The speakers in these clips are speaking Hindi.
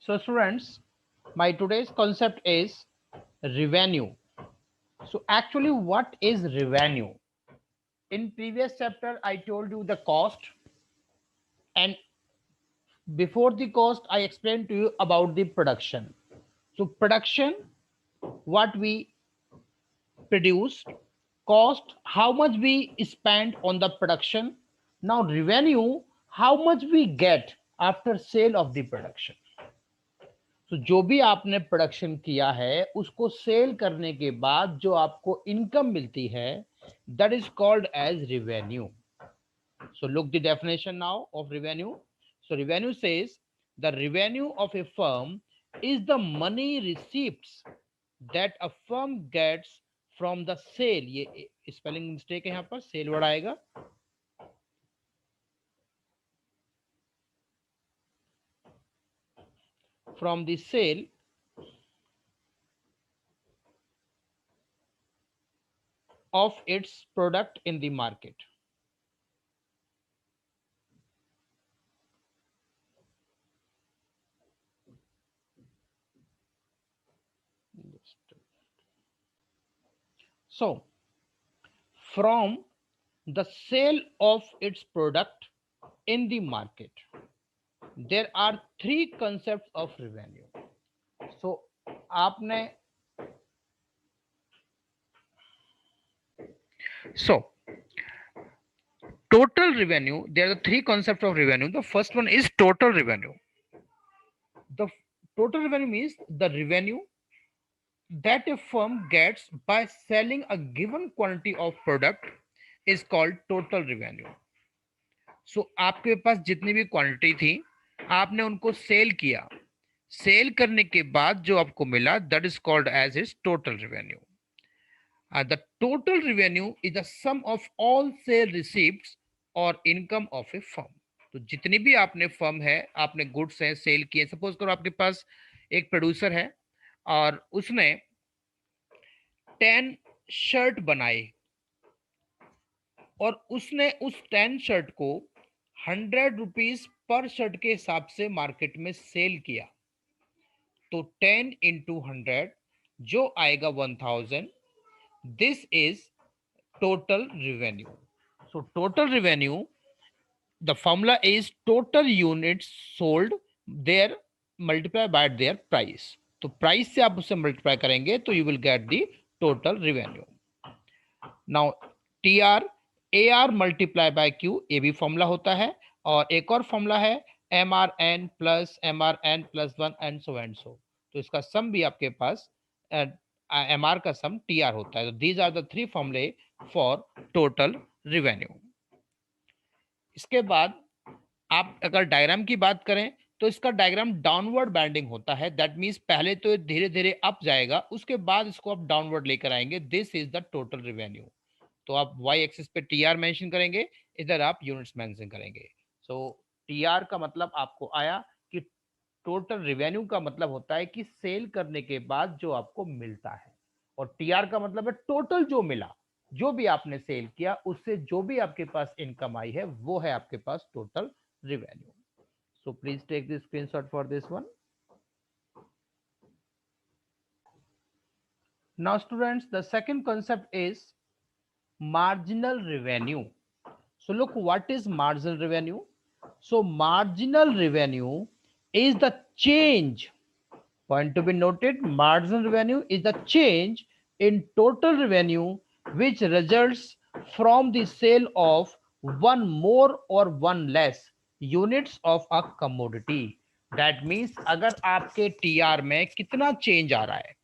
So students, my today's concept is revenue. So actually what is revenue? In previous chapter I told you the cost, and before the cost I explained to you about the production. So production, what we produce, cost, how much we spend on the production. Now revenue, how much we get after sale of the production. तो जो भी आपने प्रोडक्शन किया है उसको सेल करने के बाद जो आपको इनकम मिलती है, that is called as revenue. So look the definition now of revenue. So revenue says the revenue of a firm is the money receipts that a firm gets from the sale. ये स्पेलिंग मिस्टेक है, यहाँ पर सेल वर्ड आएगा. From the sale of its product in the market. So from the sale of its product in the market, there are three concepts of revenue. So आपने so total revenue, there are three concepts of revenue. The first one is total revenue. The total revenue means the revenue that a firm gets by selling a given quantity of product is called total revenue. So आपके पास जितनी भी क्वांटिटी थी, आपने उनको सेल किया. सेल करने के बाद जो आपको मिला, that is called as is total revenue. The total revenue is the sum of all sale receipts और इनकम ऑफ ए फर्म. तो जितनी भी आपने फर्म है, आपने गुड्स हैं सेल किए. सपोज करो आपके पास एक प्रोड्यूसर है और उसने 10 शर्ट बनाए और उसने उस 10 शर्ट को 100 रुपीज पर शर्ट के हिसाब से मार्केट में सेल किया. तो 10 इंटू 100 जो आएगा 1000. This is total revenue. So total revenue, the formula is total units sold there multiplied by their price. तो प्राइस से आप उससे मल्टीप्लाई करेंगे तो you will get the total revenue. Now T R A R multiply by Q, ये भी फॉर्मूला होता है. और एक और फॉर्मूला है MRN plus MRN plus 1 and so and so. तो इसका सम भी आपके पास MR का सम TR होता है. तो दीज आर द थ्री फॉर्मूले फॉर टोटल रिवेन्यू. इसके बाद आप अगर डायग्राम की बात करें तो इसका डायग्राम डाउनवर्ड बैंडिंग होता है. दैट मींस पहले तो धीरे धीरे अप जाएगा, उसके बाद इसको आप डाउनवर्ड लेकर आएंगे. This is the total revenue. तो आप वाई एक्सिस पे टीआर मेंशन करेंगे, इधर आप यूनिट्स मेंशन करेंगे. सो टीआर का मतलब आपको आया कि टोटल रिवेन्यू का मतलब होता है कि सेल करने के बाद जो आपको मिलता है, और टीआर का मतलब है टोटल जो मिला, जो भी आपने सेल किया उससे जो भी आपके पास इनकम आई है वो है आपके पास total revenue. So please take the screenshot for this one. Now students, the second concept is marginal revenue. So look, what is marginal revenue? So marginal revenue is the change, point to be noted, marginal revenue is the change in total revenue which results from the sale of one more or one less units of a commodity. That means अगर आपके टीआर में कितना चेंज आ रहा है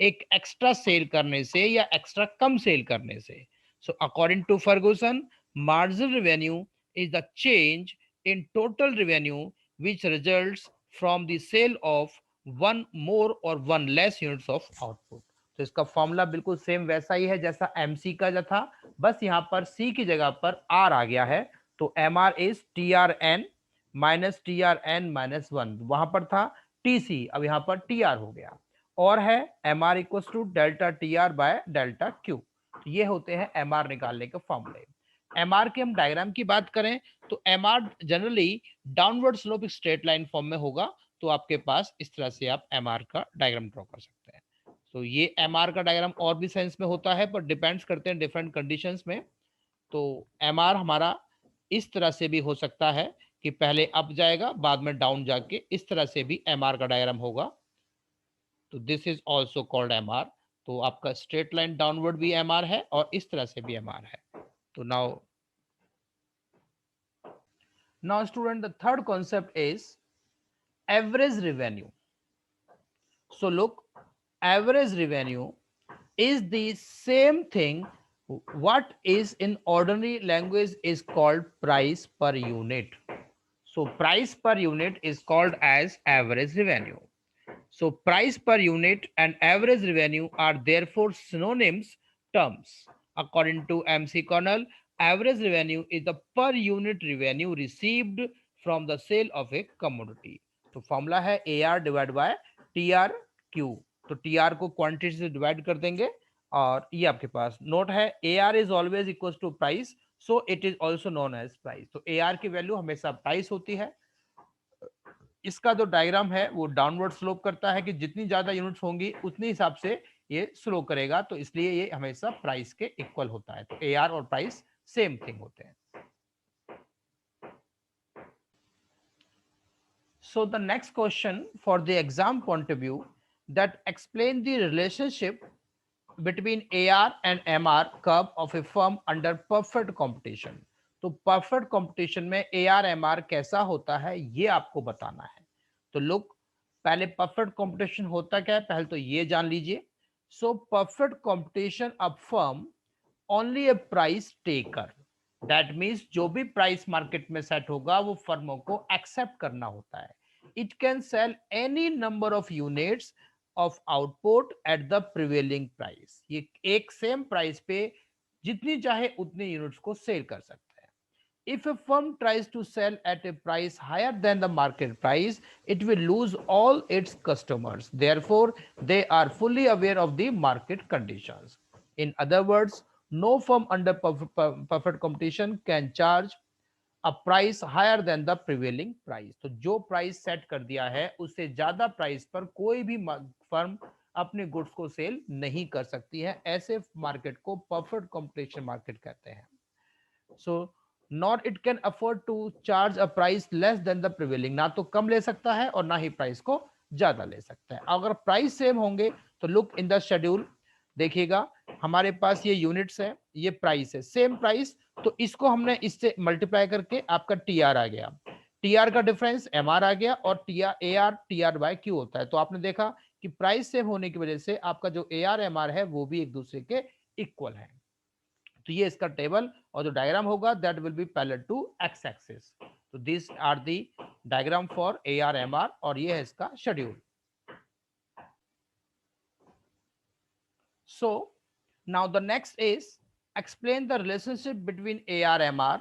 एक एक्स्ट्रा सेल करने से या एक्स्ट्रा कम सेल करने से. So according to Ferguson, marginal revenue is the change in total revenue which results from the sale of one more or one less units of output. तो इसका फॉर्मूला बिल्कुल सेम वैसा ही है जैसा एमसी का जो था, बस यहाँ पर सी की जगह पर आर आ गया है. तो M R is T R N minus TRN minus 1. वहां पर था TC, अब यहाँ पर TR हो गया. और है MR equal to delta TR by delta Q. ये होते हैं MR निकालने के फॉर्मूले. MR के हम डायग्राम की बात करें तो MR generally downward slope straight line form में होगा. तो आपके पास इस तरह से आप एमआर का डायग्राम ड्रॉ कर सकते हैं। तो ये एमआर का डायग्राम और भी सेंस में होता है, पर डिपेंड्स करते हैं डिफरेंट कंडीशंस में। तो एमआर हमारा इस तरह से भी हो सकता है कि पहले अप जाएगा बाद में डाउन जाके, इस तरह से भी एमआर का डायग्राम होगा। तो this is also called MR. तो आपका स्ट्रेट लाइन डाउनवर्ड भी एमआर है और इस तरह से भी एमआर है। तो now student, the third concept is average revenue. So look, average revenue is the same thing. What is in ordinary language is called price per unit. So price per unit is called as average revenue. So price per unit and average revenue are therefore synonyms terms. According to MC Connell, average revenue is the per unit revenue received from the sale of a commodity. तो फॉर्मूला है AR डिवाइड बाय TRQ। तो TR को क्वांटिटी से डिवाइड कर देंगे और ये आपके पास नोट है, AR is always equal to price, so it is also known as price. तो AR की वैल्यू हमेशा प्राइस होती है। इसका जो डायग्राम है वो डाउनवर्ड स्लोप करता है कि जितनी ज्यादा यूनिट्स होंगी उतनी हिसाब से ये स्लो करेगा, तो इसलिए ये हमेशा प्राइस के इक्वल होता है। तो AR और प्राइस सेम थिंग होते हैं। So the next question for the exam point of view, that explain the relationship between AR and MR curve of a firm under perfect competition। तो परफेक्ट कंपटीशन में AR MR कैसा होता है ये आपको बताना है। तो लुक, पहले परफेक्ट कंपटीशन होता क्या है पहले तो ये जान लीजिए। So perfect competition a firm only A price taker. That means जो भी प्राइस मार्केट में सेट होगा वो फर्मों को एक्सेप्ट करना होता है। It can sell any number of units of output at the prevailing price. ये एक सेम प्राइस पे जितनी चाहे उतने यूनिट्स को सेल कर सकते हैं। If a firm tries to sell at a price higher than the market price, it will lose all its customers. Therefore, they are fully aware of the market conditions. In other words, no firm under perfect competition can charge a price higher than the prevailing price। तो जो प्राइस सेट कर दिया है उससे ज्यादा प्राइस पर कोई भी फर्म अपने गुड्स को सेल नहीं कर सकती है। ऐसे मार्केट को परफेक्ट कंपटीशन मार्केट कहते हैं। So not it can afford to charge a price less than the prevailing. ना तो कम ले सकता है और ना ही प्राइस को ज्यादा ले सकता है। अगर प्राइस सेम होंगे तो लुक इन द शेड्यूल, देखिएगा हमारे पास ये यूनिट्स है, ये प्राइस है, सेम प्राइस। तो इसको हमने इससे मल्टीप्लाई करके आपका टीआर आ गया, टीआर का डिफरेंस एमआर आ गया और TR AR TR by Q होता है। तो आपने देखा कि प्राइस सेम होने की वजह से आपका जो एआर एमआर है वो भी एक दूसरे के इक्वल है। तो ये इसका टेबल और जो डायग्राम होगा that will be parallel to x axis. तो this are the diagram for AR MR और ये है इसका schedule. So now the next is explain the relationship between AR/MR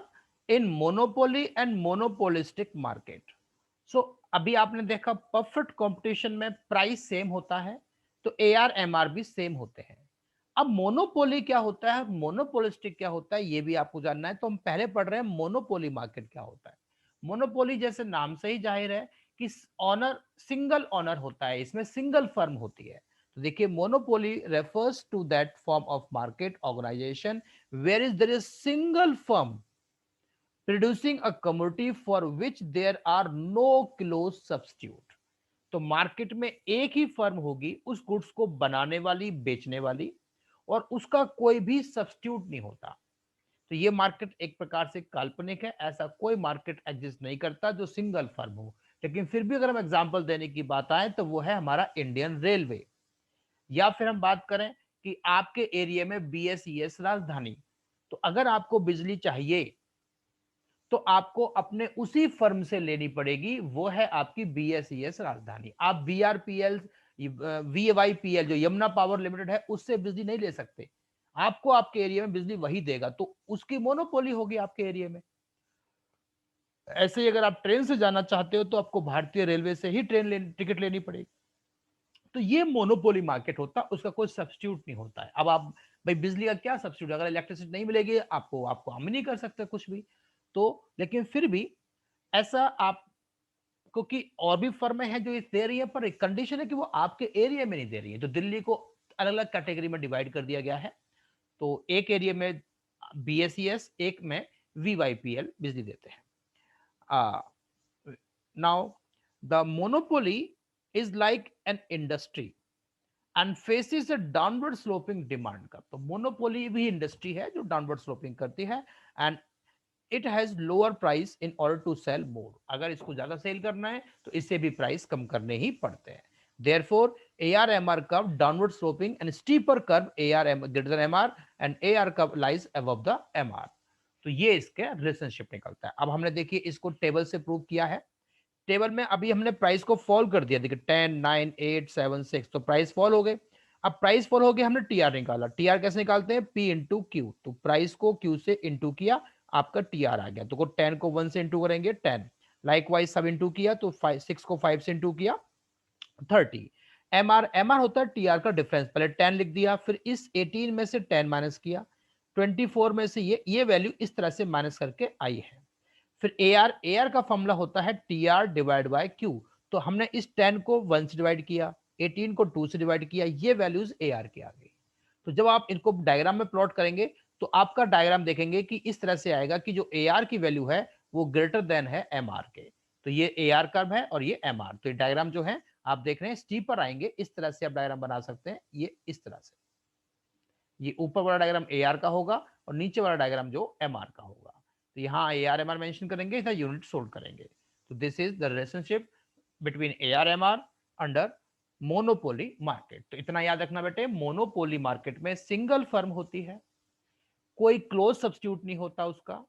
in monopoly and monopolistic market। So अभी आपने देखा परफेक्ट कंपटीशन में प्राइस सेम होता है तो AR/MR भी सेम होते हैं। अब मोनोपोली क्या होता है, मोनोपोलिस्टिक क्या होता है ये भी आपको जानना है। तो हम पहले पढ़ रहे हैं मोनोपोली मार्केट क्या होता है। मोनोपोली जैसे नाम से ही जाहिर है कि ऑनर सिंगल ऑनर होता है, इसमें सिंगल फर्म होती है। तो देखिए monopoly refers to that form of market organisation where is there is single firm producing a commodity for which there are no close substitute. तो मार्केट में एक ही फर्म होगी उस गुड्स को बनाने वाली, बेचने वाली, और उसका कोई भी सब्स्टिट्यूट नहीं होता। तो ये मार्केट एक प्रकार से काल्पनिक है, ऐसा कोई मार्केट एग्जिस्ट नहीं करता जो सिंगल फर्म हो। लेकिन फिर भी अगर हम एग्जांपल देने की बात आए तो वो है हमारा इंडियन रेलवे, या फिर हम बात करें कि आपके एरिया में BSES राजधानी। तो अगर आपको बिजली चाहिए तो आपको अपने उसी फर्म से लेनी पड़ेगी, वो है आपकी BSES राजधानी। आप VRPL VYPL जो यमुना पावर लिमिटेड है उससे बिजली नहीं ले सकते। आपको आपके एरिया में बिजली वही देगा, तो उसकी मोनोपोली होगी आपके एरिया में। ऐसे ही अगर आप ट्रेन से जाना चाहते हो तो आपको भारतीय रेलवे से ही टिकट लेनी पड़ेगी। तो ये मोनोपोली मार्केट होता है, उसका कोई सब्स्टिट्यूट नहीं होता है। अब आप भाई बिजली का क्या सब्स्टिट्यूट, अगर इलेक्ट्रिसिटी नहीं मिलेगी आपको, आपको हम ही नहीं कर सकते कुछ भी। तो लेकिन फिर भी ऐसा आप क्योंकि और भी फर्में हैं जो ये दे रही है, पर एक कंडीशन है कि वो आपके एरिया में नहीं दे रही है। तो दिल्ली को अलग अलग कैटेगरी में डिवाइड कर दिया गया है। तो एक एरिया में बीएसईएस, एक में वीवाईपीएल बिजली देते हैं। Now the monopoly is like an industry and faces a downward sloping demand का। तो मोनोपोली भी इंडस्ट्री है जो डाउनवर्ड स्लोपिंग करती है, and it has lower price in order to sell more. अगर इसको ज्यादा सेल करना है तो इससे भी प्राइस कम करने ही पड़ते हैं। Therefore, AR/MR curve downward sloping and steeper curve AR greater than MR and AR curve lies above the MR. तो ये इसके रिलेशनशिप निकलता है। अब हमने देखिए इसको टेबल से प्रूव किया है। टेबल में अभी हमने प्राइस को फॉल कर दिया, देखिए 10, 9, 8, 7, 6, तो प्राइस फॉल हो गए। अब प्राइस फॉल हो गया, हमने टीआर निकाला। टीआर कैसे निकालते हैं? P into Q. तो प्राइस को क्यू से इंटू किया, आपका टीआर आ गया। तो 10 को 1 से इंटू करेंगे 10, लाइकवाइज सब इंटू किया तो 6 को 5 से इंटू किया 30। एमआर होता है टीआर का डिफरेंस। पहले 10 लिख दिया, फिर इस 18 में से 10 माइनस किया, 24 में से ये वैल्यू इस तरह से माइनस करके आई है। फिर एआर का फॉर्मूला होता है टीआर डिवाइड बाय क्यू। तो हमने इस 10 को 1 से डिवाइड किया, 18 को 2 से डिवाइड किया, ये वैल्यूज एआर की आ गई। तो जब आप इनको डायग्राम में प्लॉट करेंगे तो आपका डायग्राम देखेंगे कि इस तरह से आएगा कि जो एआर की वैल्यू है वो ग्रेटर देन है एमआर के। तो ये एआर कर्व है और ये एमआर। तो ये डायग्राम जो है आप देख रहे हैं स्टीपर आएंगे, इस तरह से आप डायग्राम बना सकते हैं। ये इस तरह से, ये ऊपर वाला डायग्राम एआर का होगा और नीचे वाला डायग्राम जो एमआर का होगा। तो यहाँ एआर एमआर मेंशन करेंगे, इधर यूनिट सोल्व करेंगे। तो this is the relationship between AR MR under monopoly market. तो इतना याद रखना बेटे, मोनोपोली मार्केट में सिंगल फर्म होती है, कोई क्लोज सब्स्टिट्यूट नहीं होता उसका,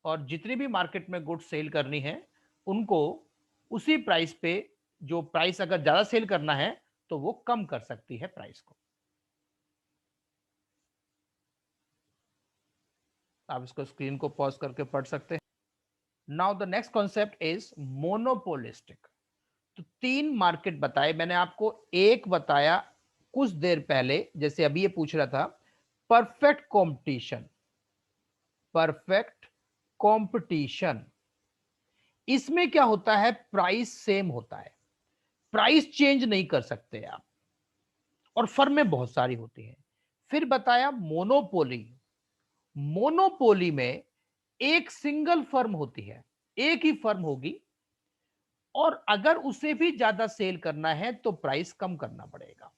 और जितनी भी मार्केट में गुड्स सेल करनी है उनको उसी प्राइस पे, जो प्राइस अगर ज्यादा सेल करना है तो वो कम कर सकती है प्राइस को। आप इसको स्क्रीन को पॉज करके पढ़ सकते हैं। Now the next concept is monopolistic. तो 3 मार्केट बताए मैंने आपको। एक बताया कुछ देर पहले, जैसे अभी ये पूछ रहा था, परफेक्ट कंपटीशन। परफेक्ट कंपटीशन, इसमें क्या होता है? प्राइस सेम होता है, प्राइस चेंज नहीं कर सकते आप, और फर्में बहुत सारी होती हैं। फिर बताया मोनोपोली। मोनोपोली में एक सिंगल फर्म होती है, एक ही फर्म होगी, और अगर उसे भी ज्यादा सेल करना है तो प्राइस कम करना पड़ेगा।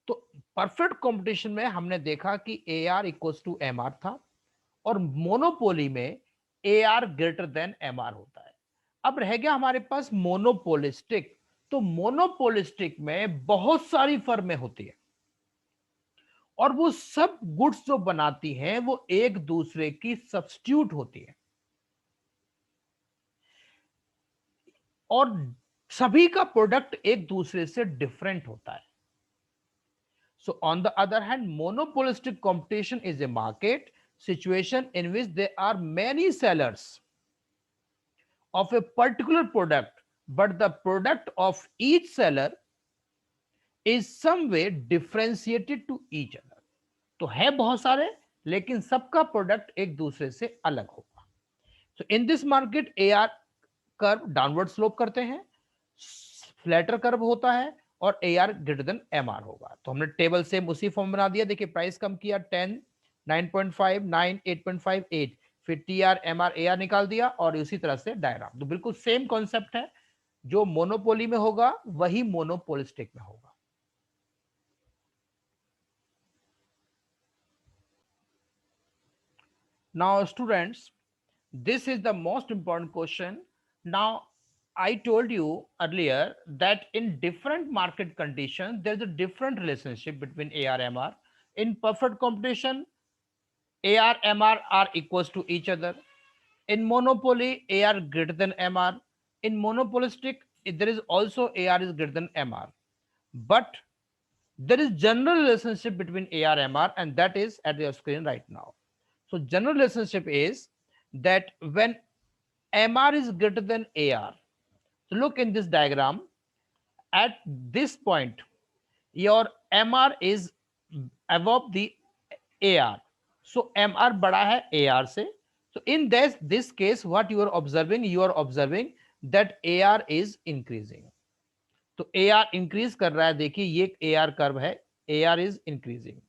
तो परफेक्ट कंपटीशन में हमने देखा कि A R equal to M R था, और मोनोपोली में A R greater than M R होता है। अब रह गया हमारे पास मोनोपोलिस्टिक। तो मोनोपोलिस्टिक में बहुत सारी फर्में होती है, और वो सब गुड्स जो बनाती हैं वो एक दूसरे की सब्स्टिट्यूट होती है, और सभी का प्रोडक्ट एक दूसरे से डिफरेंट होता है। So on the other hand, monopolistic competition is a market situation in which there are many sellers of a particular product, but the product of each seller is some way differentiated to each other. तो है बहुत सारे, लेकिन सबका प्रोडक्ट एक दूसरे से अलग होगा। So in this market, AR curve downward slope करते हैं, फ्लैटर कर्व होता है, और AR ग्रेटर देन MR होगा। तो हमने टेबल सेम उसी फॉर्म बना दिया। देखिए प्राइस कम किया 10, 9.5, 9, 8.5, 8, फिर TR MR AR निकाल दिया, और उसी तरह से डायग्राम। तो बिल्कुल सेम कॉन्सेप्ट है, जो मोनोपोली में होगा वही मोनोपोलिस्टिक में होगा। Now students, this is the most important question. Now I told you earlier that in different market conditions there's a different relationship between AR MR. In perfect competition, AR MR are equals to each other. In monopoly, AR greater than MR. In monopolistic, there is also AR is greater than MR. But there is general relationship between AR MR, and that is at your screen right now. So general relationship is that when MR is greater than AR, so look in this diagram, at this point your MR is above the AR, so MR बड़ा है AR से, तो in this case what you are observing that AR is increasing. तो AR इंक्रीज कर रहा है, देखिए ये एक AR कर्व है, AR is increasing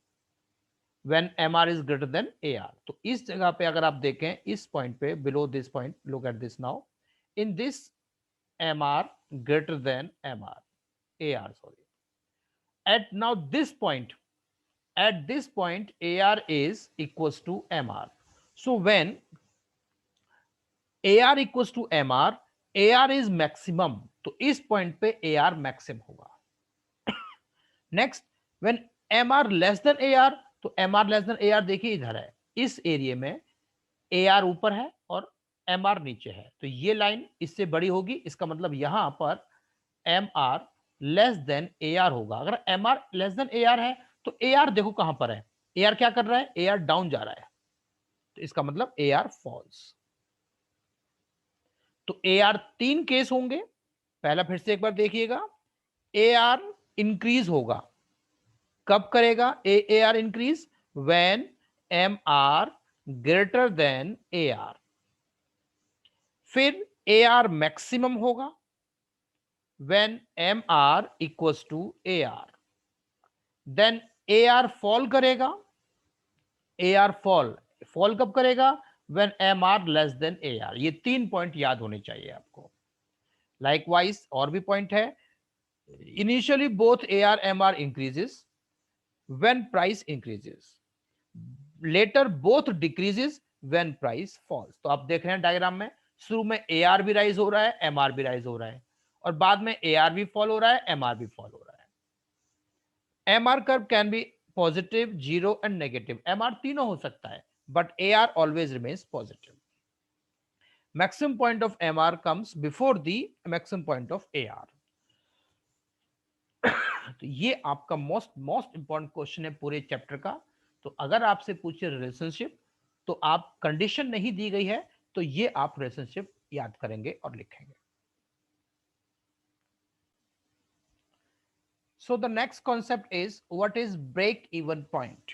when MR is greater than AR। तो इस जगह पे अगर आप देखें, इस पॉइंट पे, below this point, look at this now, in this MR greater than AR, sorry. At now this point, at this point, AR is equals to MR. So when AR equals to MR, AR is maximum. तो इस पॉइंट पे AR मैक्सिमम होगा। Next, when MR less than AR, तो MR लेस देन AR देखिए इधर है, इस एरिया में AR ऊपर है और MR नीचे है, तो ये लाइन इससे बड़ी होगी, इसका मतलब यहां पर MR लेस देन AR होगा। अगर MR लेस देन AR है तो AR देखो कहां पर है, AR क्या कर रहा है, AR डाउन जा रहा है, तो इसका मतलब AR फॉल्स। तो AR तीन केस होंगे, पहला फिर से एक बार देखिएगा, AR इंक्रीज होगा, कब करेगा AR increase, when MR greater than AR। फिर AR मैक्सिमम होगा when MR equals to AR, then AR fall करेगा, AR फॉल कब करेगा, when MR less than AR। ये तीन पॉइंट याद होने चाहिए आपको। लाइकवाइज और भी पॉइंट है, initially both AR MR increases when price increases, later both decreases when price falls। तो आप देख रहे हैं डायग्राम में, शुरू में AR भी राइज हो रहा है, MR भी राइज हो रहा है, और बाद में AR भी फॉल हो रहा है, MR भी फॉल हो रहा है। MR curve can be positive, zero and negative, MR तीनों हो सकता है, but AR always remains positive. Maximum point of MR comes before the maximum point of AR। तो ये आपका मोस्ट इंपॉर्टेंट क्वेश्चन है पूरे चैप्टर का। तो अगर आपसे पूछे रिलेशनशिप, तो आप कंडीशन नहीं दी गई है, तो ये आप रिलेशनशिप याद करेंगे और लिखेंगे। So the next concept is, what is break even point?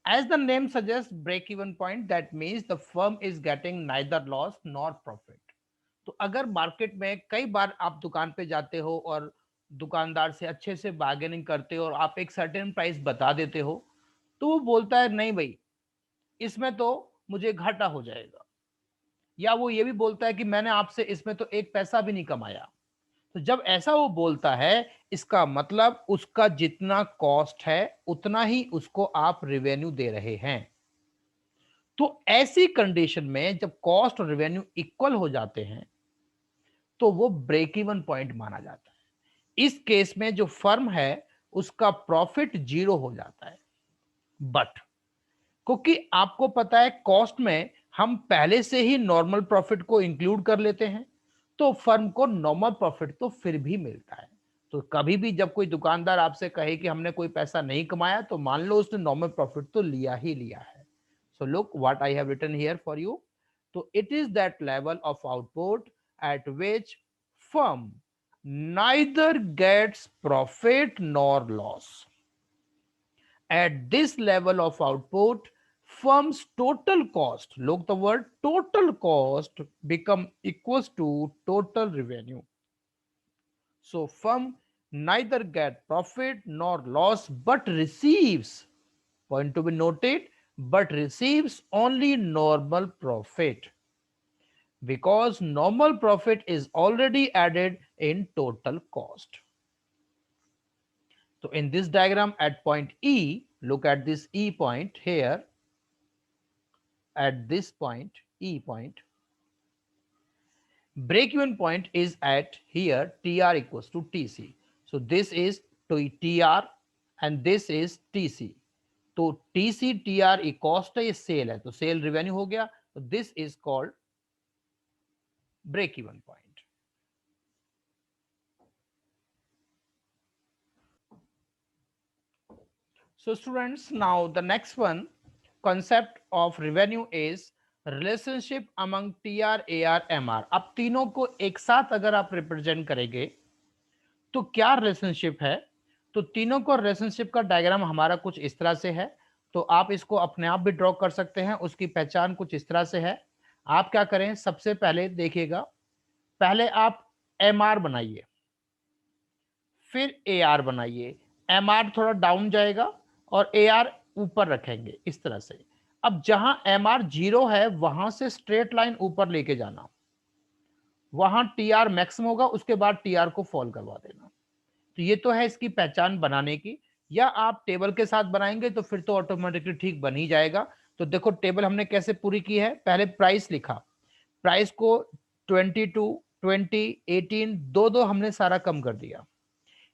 As the name suggests, break even point, that means the firm is getting neither loss nor profit. तो अगर मार्केट में कई बार आप दुकान पे जाते हो और दुकानदार से अच्छे से बार्गेनिंग करते हो और आप एक सर्टेन प्राइस बता देते हो, तो वो बोलता है नहीं भाई, इसमें तो मुझे घाटा हो जाएगा, या वो ये भी बोलता है कि मैंने आपसे इसमें तो एक पैसा भी नहीं कमाया। तो जब ऐसा वो बोलता है, इसका मतलब उसका जितना कॉस्ट है उतना ही उसको आप रेवेन्यू दे रहे हैं। तो ऐसी कंडीशन में जब कॉस्ट और रेवेन्यू इक्वल हो जाते हैं, तो वो ब्रेक इवन पॉइंट माना जाता है। इस केस में जो फर्म है उसका प्रॉफिट जीरो हो जाता है, बट क्योंकि आपको पता है कॉस्ट में हम पहले से ही नॉर्मल प्रॉफिट को इंक्लूड कर लेते हैं, तो फर्म को नॉर्मल प्रॉफिट तो फिर भी मिलता है। तो कभी भी जब कोई दुकानदार आपसे कहे कि हमने कोई पैसा नहीं कमाया, तो मान लो उसने नॉर्मल प्रॉफिट तो लिया ही लिया है। So look what I have written here for you. तो it is that level of output at which firm neither gets profit nor loss. At this level of output, firm's total cost, look the word total cost, become equals to total revenue. So firm neither get profit nor loss, but receives, point to be noted, but receives only normal profit, because normal profit is already added in total cost. So in this diagram at point E, look at this E point here, at this point, E point, break even point is at here, TR equals to TC. So this is TR and this is TC. तो TC TR एक कॉस्ट है, ये सेल है, तो सेल रेवेन्यू हो गया, तो this is called break even point. So students, now the next one concept of revenue is relationship among TR, AR, MR। अब तीनों को एक साथ अगर आप रिप्रेजेंट करेंगे तो क्या रिलेशनशिप है, तो तीनों को रिलेशनशिप का डायग्राम हमारा कुछ इस तरह से है। तो आप इसको अपने आप भी ड्रॉ कर सकते हैं। उसकी पहचान कुछ इस तरह से है। आप क्या करें, सबसे पहले देखिएगा, पहले आप एम आर बनाइए, फिर ए आर बनाइए। एम आर थोड़ा डाउन जाएगा और ए आर ऊपर रखेंगे इस तरह से। अब जहां एम आर 0 है वहां से स्ट्रेट लाइन ऊपर लेके जाना, वहां टी आर मैक्सिमम होगा, उसके बाद टी आर को फॉल करवा देना। तो ये तो है इसकी पहचान बनाने की। या आप टेबल के साथ बनाएंगे तो फिर तो ऑटोमेटिकली ठीक बन ही जाएगा। तो देखो टेबल हमने कैसे पूरी की है। पहले प्राइस लिखा, प्राइस को 22, 20, 18 दो दो हमने सारा कम कर दिया।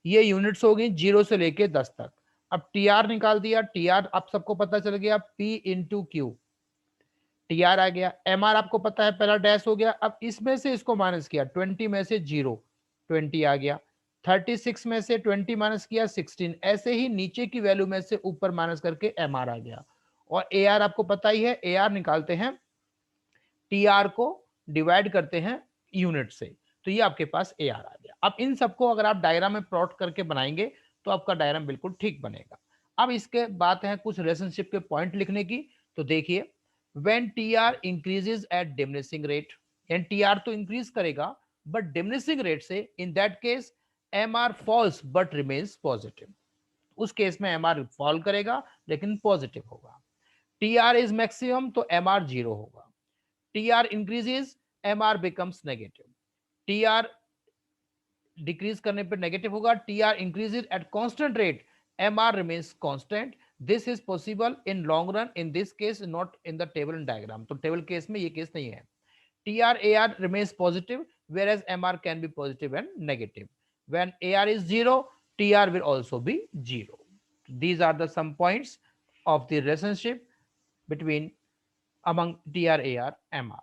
ये यूनिट्स हो गई 0 से लेके 10 तक। अब टी आर निकाल दिया। टी आर आप सबको पता चल गया, P into Q, T R आ गया। एम आर आपको पता है, पहला डैश हो गया। अब इसमें से इसको माइनस किया, 20 में से 0, 20 आ गया। 36 में से 20 माइनस किया, 16। ऐसे ही नीचे की वैल्यू में से ऊपर माइनस करके एम आर आ गया। और ए आर आपको पता ही है, ए आर निकालते हैं, टी आर को डिवाइड करते हैं यूनिट से। तो ये आपके पास ए आर आ गया। अब इन सबको अगर आप डायग्राम में प्लॉट करके बनाएंगे तो आपका डायग्राम बिल्कुल ठीक बनेगा। अब इसके बात है कुछ रिलेशनशिप के पॉइंट लिखने की। तो देखिए, when T R increases at diminishing rate, यानी टी आर तो इंक्रीज करेगा बट डिमिनिशिंग रेट से, in that case M R falls but remains positive. उस केस में एम आर फॉल करेगा लेकिन पॉजिटिव होगा। टी आर इज मैक्सिमम तो एम आर 0 होगा। TR increases, MR becomes negative. TR decrease करने पर नेगेटिव होगा। TR increases at constant rate, MR remains constant. This is possible in long run. In this case, not in the table and diagram. तो टेबल केस में ये केस नहीं है। TR AR remains positive, whereas MR can be positive and negative. When AR is 0, TR will also be 0. These are the some points of the relationship between among TR, AR, MR.